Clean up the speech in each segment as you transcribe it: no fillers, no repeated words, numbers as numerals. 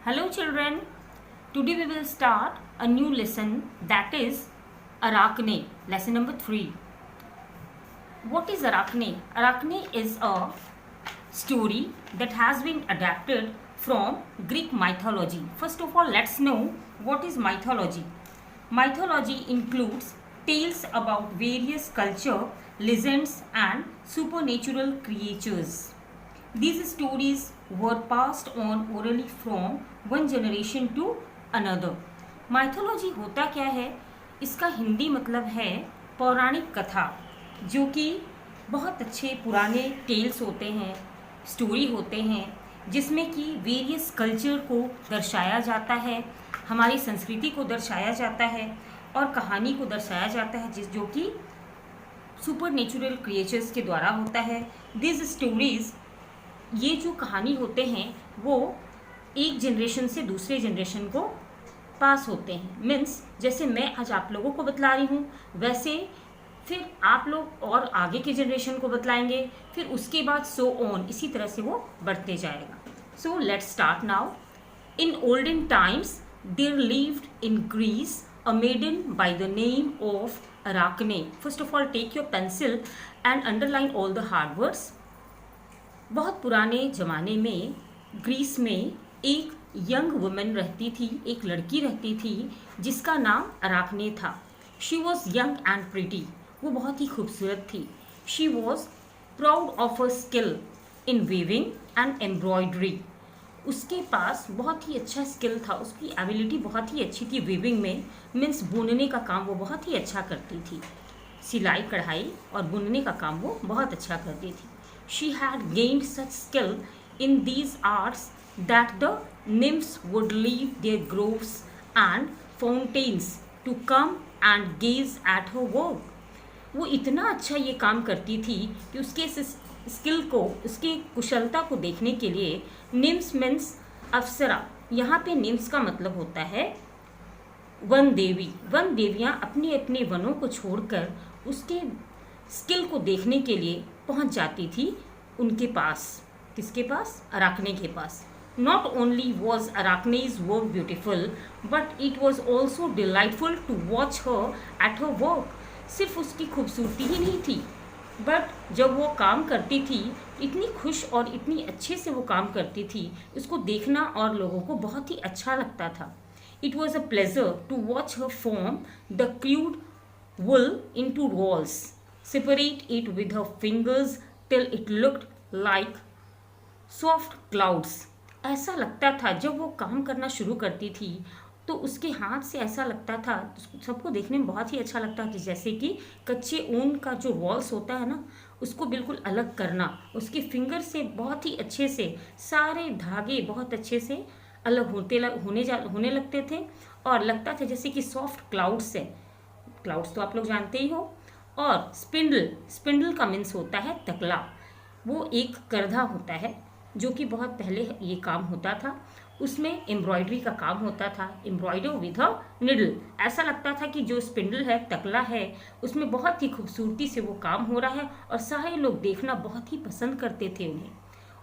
Hello children, today we will start a new lesson that is Arachne, lesson number 3. What is Arachne? Arachne is a story that has been adapted from Greek mythology. First of all, let's know what is mythology. Mythology includes tales about various culture, legends and supernatural creatures. These stories were passed on orally from one generation to another. Mythology होता क्या है? इसका हिंदी मतलब है पौराणिक कथा, जो कि बहुत अच्छे पुराने टेल्स होते हैं, स्टोरी होते हैं, जिसमें कि वेरियस कल्चर को दर्शाया जाता है, हमारी संस्कृति को दर्शाया जाता है और कहानी को दर्शाया जाता है जो कि सुपर नेचुरल क्रिएचर्स के द्वारा होता है. दिस स्टोरीज, ये जो कहानी होते हैं वो एक जनरेशन से दूसरे जनरेशन को पास होते हैं. मीन्स जैसे मैं आज आप लोगों को बतला रही हूँ, वैसे फिर आप लोग और आगे के जनरेशन को बतलाएंगे, फिर उसके बाद सो ऑन, इसी तरह से वो बढ़ते जाएगा. So let's start now. In olden times there lived in Greece a maiden by the name of Arachne. First of all, take your pencil and underline all the hard words. बहुत पुराने ज़माने में ग्रीस में एक young woman रहती थी, एक लड़की रहती थी जिसका नाम अराकने था. She was young and pretty. वो बहुत ही खूबसूरत थी. She was proud of a skill in weaving and embroidery. उसके पास बहुत ही अच्छा स्किल था, उसकी एबिलिटी बहुत ही अच्छी थी वीविंग में. मीन्स बुनने का काम वो बहुत ही अच्छा करती थी. सिलाई कढ़ाई और बुनने का काम वो बहुत अच्छा करती थी. She had gained such skill in these arts that the nymphs would leave their groves and fountains to come and gaze at her work. वो इतना अच्छा ये काम करती थी कि उसके स्किल को, उसकी कुशलता को देखने के लिए निम्स मीन्स अप्सरा. यहाँ पे निम्स का मतलब होता है वन देवी. वन देवियाँ अपने अपने वनों को छोड़कर उसके स्किल को देखने के लिए पहुंच जाती थी उनके पास. किसके पास? अराकने के पास. Not only was Arachne's work beautiful but it was also delightful to watch her at her work. सिर्फ उसकी खूबसूरती ही नहीं थी, बट जब वो काम करती थी इतनी खुश और इतनी अच्छे से वो काम करती थी, उसको देखना और लोगों को बहुत ही अच्छा लगता था. It was a pleasure to watch her form the crude wool into rolls, separate it with her fingers till it looked like soft clouds. ऐसा लगता था जब वो काम करना शुरू करती थी तो उसके हाथ से ऐसा लगता था, सबको देखने में बहुत ही अच्छा लगता था, जैसे कि कच्चे ऊन का जो वॉल्स होता है ना, उसको बिल्कुल अलग करना. उसके फिंगर से बहुत ही अच्छे से सारे धागे बहुत अच्छे से अलग होने लगते थे और लगता था जैसे कि सॉफ्ट क्लाउड्स है. क्लाउड्स तो आप लोग जानते ही हो. और स्पिंडल का मीन्स होता है तकला. वो एक करधा होता है जो कि बहुत पहले ये काम होता था. उसमें एम्ब्रॉयडरी का काम होता था, एम्ब्रॉयडर विद अ निडल. ऐसा लगता था कि जो स्पिंडल है, तकला है, उसमें बहुत ही खूबसूरती से वो काम हो रहा है और सारे लोग देखना बहुत ही पसंद करते थे उन्हें.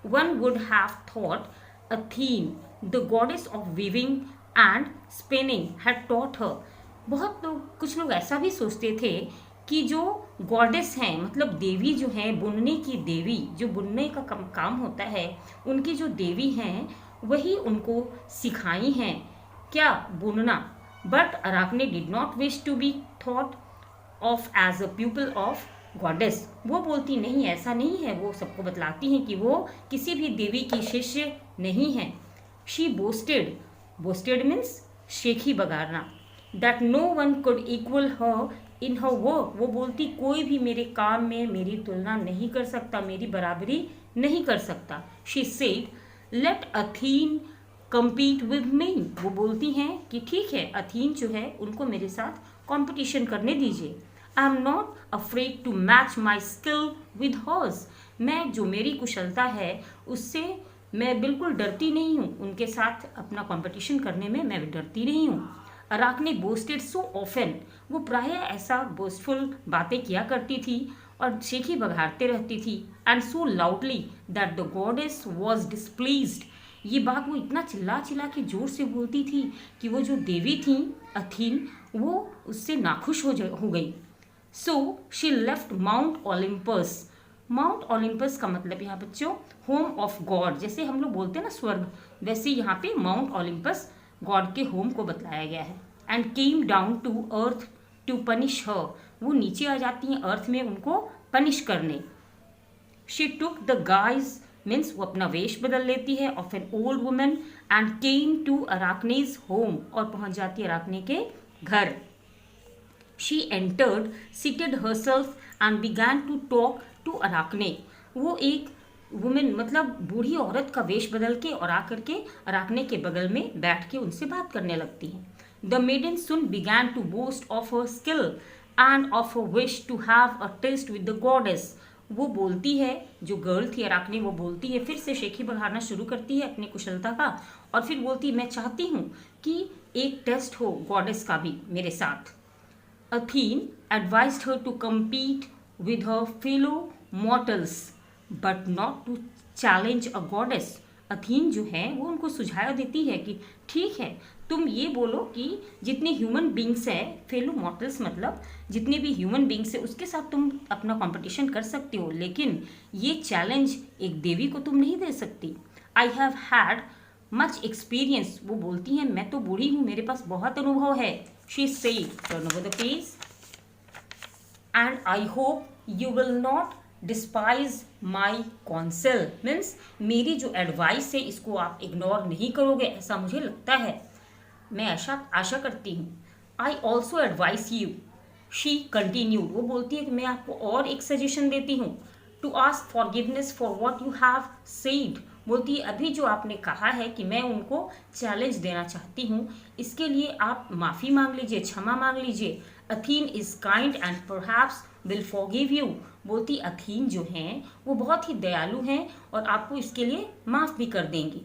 One would have thought Athene the goddess of weaving and spinning had taught her. कुछ लोग ऐसा भी सोचते थे कि जो गॉडेस हैं, मतलब देवी जो हैं, बुनने की देवी, जो बुनने का काम होता है, उनकी जो देवी हैं वही उनको सिखाई हैं क्या? बुनना. But Arachne did not wish to be thought of as a pupil of goddess. वो बोलती नहीं, ऐसा नहीं है. वो सबको बतलाती हैं कि वो किसी भी देवी की शिष्य नहीं है. शी बोस्टेड मीन्स शेखी बगाड़ना. That no one could equal her in her work. वो बोलती कोई भी मेरे काम में मेरी तुलना नहीं कर सकता, मेरी बराबरी नहीं कर सकता. She said let Athene compete with me. वो बोलती हैं कि ठीक है, अथीन जो है उनको मेरे साथ कंपटीशन करने दीजिए. I am not afraid to match my skill with hers. मैं जो मेरी कुशलता है उससे मैं बिल्कुल डरती नहीं हूँ. उनके साथ अपना कंपटीशन करने में मैं डरती नहीं हूँ. अराकने बोस्टेड सो ऑफन. वो प्रायः ऐसा बोस्टफुल बातें किया करती थी और शेखी बघाड़ते रहती थी. And so loudly that the goddess was displeased ये बात वो इतना चिल्ला चिल्ला के जोर से बोलती थी कि वो जो देवी थी अथीन, वो उससे नाखुश हो गई। So she left mount Olympus. Mount Olympus का मतलब यहाँ बच्चों होम ऑफ गॉड, जैसे हम लोग बोलते हैं ना स्वर्ग, वैसे यहाँ पे माउंट ओलिम्पस गॉड के होम को बतलाया गया है। And came down to earth to punish her, वो नीचे आ जाती हैं अर्थ में उनको पनिश करने। She took the guise means वो अपना वेश बदल लेती है of an old women and came to Arachne's home, और पहुंच जाती है अराकने के घर। She entered, seated herself and began to talk to Arachne. वो एक वुमेन मतलब बूढ़ी औरत का वेश बदल के और आकर के अराकने के बगल में बैठ के उनसे बात करने लगती है। The maiden soon began to boast of her skill and of her wish to have a test with the goddess. वो बोलती है, जो गर्ल थी अराकने, वो बोलती है, फिर से शेखी बघारना शुरू करती है अपनी कुशलता का, और फिर बोलती है मैं चाहती हूँ कि एक टेस्ट हो गॉडेस का भी मेरे साथ। Athene advised her to compete with her fellow mortals, but not to challenge a goddess. अथीन जो है वो उनको सुझाव देती है कि ठीक है, तुम ये बोलो कि जितने ह्यूमन बींग्स है, फेलो मॉर्टल्स मतलब जितने भी ह्यूमन बींग्स है उसके साथ तुम अपना कंपटीशन कर सकते हो, लेकिन ये चैलेंज एक देवी को तुम नहीं दे सकती। I have had much experience, वो बोलती हैं मैं तो बूढ़ी हूँ, मेरे पास बहुत अनुभव है। She said, turn over the page, and I hope you will not despise my counsel. Means मेरी जो एडवाइस है इसको आप इग्नोर नहीं करोगे, ऐसा मुझे लगता है, मैं ऐसा आशा करती हूँ। I also advise you, she continued, वो बोलती है कि मैं आपको और एक सजेशन देती हूँ। To ask forgiveness for what you have said, बोलती है अभी जो आपने कहा है कि मैं उनको चैलेंज देना चाहती हूँ, इसके लिए आप माफ़ी मांग लीजिए, क्षमा मांग लीजिए। Athene is kind and perhaps will forgive you, बोलती अथीन जो हैं वो बहुत ही दयालु हैं और आपको इसके लिए माफ़ भी कर देंगी।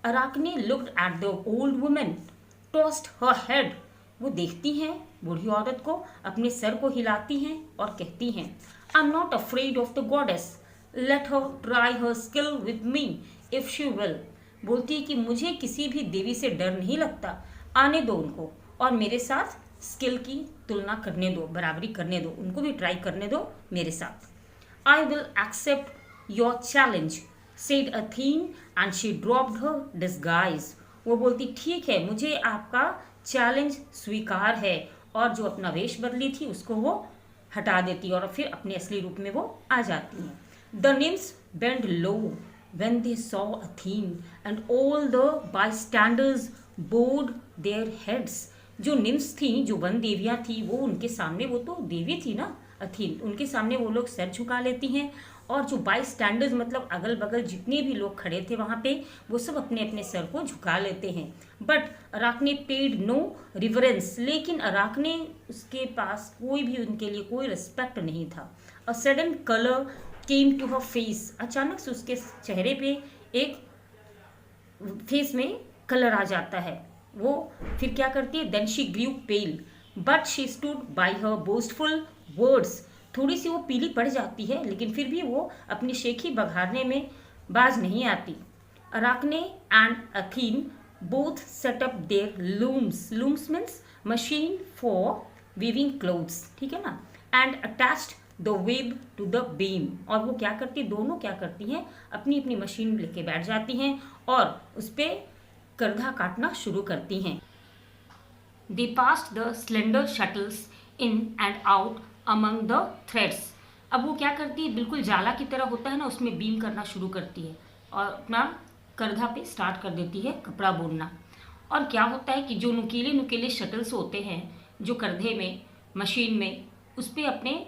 Arachne looked at the old women, tossed her head, वो देखती हैं बूढ़ी औरत को, अपने सर को हिलाती हैं और कहती हैं आई am not afraid of the goddess, let her try her skill with me if she will, बोलती है कि मुझे किसी भी देवी से डर नहीं लगता, आने दो उनको और मेरे साथ स्किल की तुलना करने दो, बराबरी करने दो, उनको भी ट्राई करने दो मेरे साथ। I will accept your challenge said Athene and she dropped her disguise, वो बोलती ठीक है मुझे आपका चैलेंज स्वीकार है, और जो अपना वेश बदली थी उसको वो हटा देती और फिर अपने असली रूप में वो आ जाती हैं। The NIMS bend low when they saw Athene and all the bystanders bowed their heads, जो निम्स थी, जो वन देवियाँ थी, वो उनके सामने, वो तो देवी थी ना अथीन, उनके सामने वो लोग सर झुका लेती हैं, और जो बाई स्टैंडर्स मतलब अगल बगल जितने भी लोग खड़े थे वहाँ पे, वो सब अपने अपने सर को झुका लेते हैं। बट अराकने पेड नो रिवरेंस, लेकिन अराकने उसके पास कोई भी उनके लिए कोई रिस्पेक्ट नहीं था। A sudden colour came to her face, अचानक से उसके चेहरे पे एक फेस में कलर आ जाता है, वो फिर क्या करती है, then she grew pale but she stood by her boastful words, थोड़ी सी वो पीली पड़ जाती है लेकिन फिर भी वो अपनी शेखी बघारने में बाज नहीं आती। Arachne and Athene both set up their looms, looms means machine for weaving clothes, ठीक है ना, and attached the web to the beam, और वो क्या करती, दोनों क्या करती हैं, अपनी अपनी मशीन लेके बैठ जाती हैं और उस पर करघा काटना शुरू करती हैं। They passed the slender shuttles in and out among the threads, अब वो क्या करती है, बिल्कुल जाला की तरह होता है ना, उसमें बीम करना शुरू करती है और अपना करघा पे स्टार्ट कर देती है कपड़ा बुनना। और क्या होता है कि जो नुकीले नुकीले शटल्स होते हैं जो करघे में, मशीन में, उस पर अपने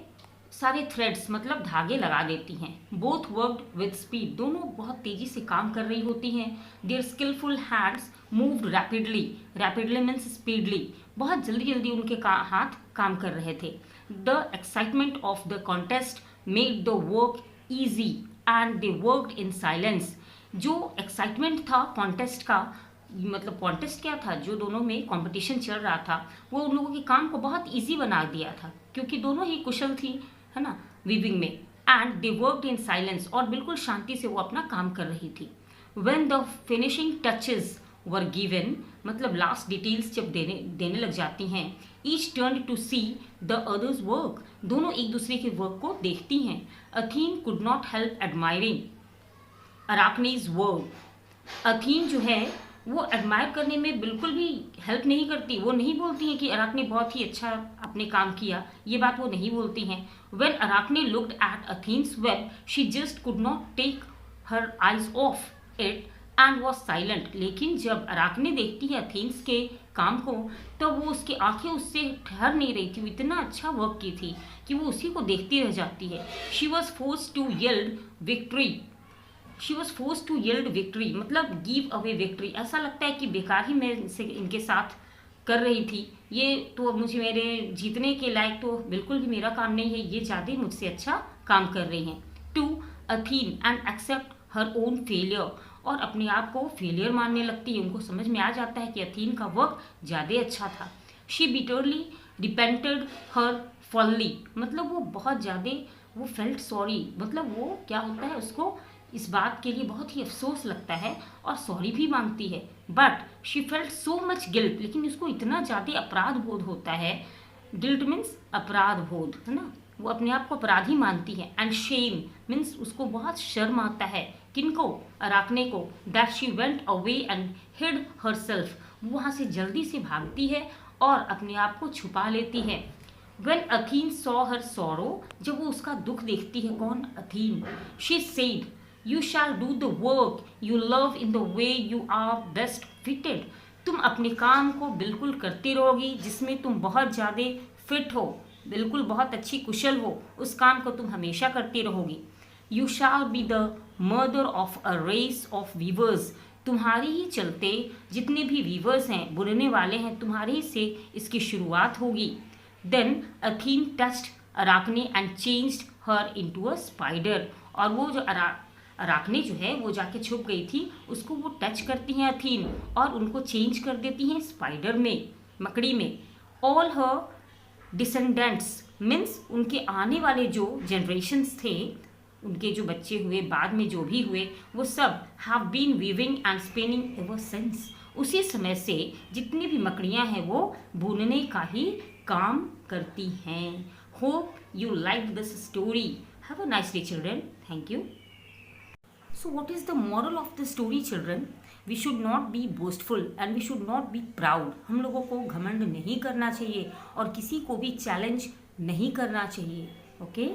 सारे थ्रेड्स मतलब धागे लगा देती हैं। बोथ वर्कड विद स्पीड, दोनों बहुत तेज़ी से काम कर रही होती हैं। Their skilful hands moved rapidly, rapidly means speedily, बहुत जल्दी जल्दी उनके हाथ काम कर रहे थे। The excitement of the contest made the work easy and they worked in silence, जो एक्साइटमेंट था कॉन्टेस्ट का, मतलब कॉन्टेस्ट क्या था, जो दोनों में कंपटीशन चल रहा था, वो उन लोगों के काम को बहुत इजी बना दिया था क्योंकि दोनों ही कुशल थी, है ना, वीविंग में। And they worked in silence, और बिल्कुल शांति से वो अपना काम कर रही थी। When the finishing touches were given, मतलब लास्ट डिटेल्स जब देने लग जाती हैं, each turned to see the other's work, दोनों एक दूसरे के वर्क को देखती हैं. Athene could not help admiring Arachne's work. अथीन जो है वो एडमायर करने में बिल्कुल भी हेल्प नहीं करती. वो नहीं बोलती हैं कि अराकने बहुत ही अच्छा अपने काम किया, ये बात वो नहीं बोलती हैं. When Arachne looked at Athene's web, she just could not take her eyes off it and was silent. लेकिन जब अराकने देखती है अथीन्स के काम को, तो वो उसकी आंखें उससे ठहर नहीं रही थी. वो इतना अच्छा वर्क की थी कि वो उसी को देखती रह जाती है. She was forced to yield victory. She was force to yield victory, मतलब गिव अवे विक्ट्री. ऐसा लगता है कि बेकार ही मैं इनके साथ कर रही थी, ये तो मुझे मेरे जीतने के लायक तो बिल्कुल भी मेरा काम नहीं है, ये ज़्यादा ही मुझसे अच्छा काम कर रही हैं. To Athene and accept her own failure, और अपने आप को फेलियर मानने लगती है. उनको समझ में आ जाता है कि अथीन का वर्क ज़्यादा अच्छा था. She bitterly repented her folly, मतलब वो बहुत ज़्यादा वो फेल्ट सॉरी, मतलब वो क्या होता है, उसको इस बात के लिए बहुत ही अफसोस लगता है और सॉरी भी मांगती है. But she felt so much guilt, लेकिन उसको इतना ज़्यादा अपराध बोध होता है. गिल्ट मीन्स अपराध बोध, है ना, वो अपने आप को अपराधी मानती है. एंड शेम मीन्स उसको बहुत शर्म आता है. किनको? अराकने को. That she went away and hid herself, वो वहाँ से जल्दी से भागती है और अपने आप को छुपा लेती है. When Athene saw her sorrow, जब वो उसका दुख देखती है, कौन? अथीन. She said, You shall do the work you love in the way you are best fitted. तुम अपने काम को बिल्कुल करती रहोगी जिसमें तुम बहुत ज़्यादा फिट हो, बिल्कुल बहुत अच्छी कुशल हो, उस काम को तुम हमेशा करती रहोगी. You shall be the mother of a race of weavers. तुम्हारी ही चलते जितने भी वीवर्स हैं, बुनने वाले हैं, तुम्हारे ही से इसकी शुरुआत होगी. Then Athene touched Arachne and changed her into a spider. और वो जो अराकने जो है वो जाके छुप गई थी, उसको वो टच करती हैं अथीन और उनको चेंज कर देती हैं स्पाइडर में, मकड़ी में. ऑल हर डिसेंडेंट्स मीन्स उनके आने वाले जो जनरेशन्स थे, उनके जो बच्चे हुए, बाद में जो भी हुए, वो सब have been weaving and spinning ever since. उसी समय से जितनी भी मकड़ियाँ हैं वो बुनने का ही काम करती हैं. Hope you like this story. Have a nice day children. Thank you. So what is the moral of the story, children? We should not be boastful and we should not be proud. हम लोगों को घमंड नहीं करना चाहिए और किसी को भी चैलेंज नहीं करना चाहिए. ओके?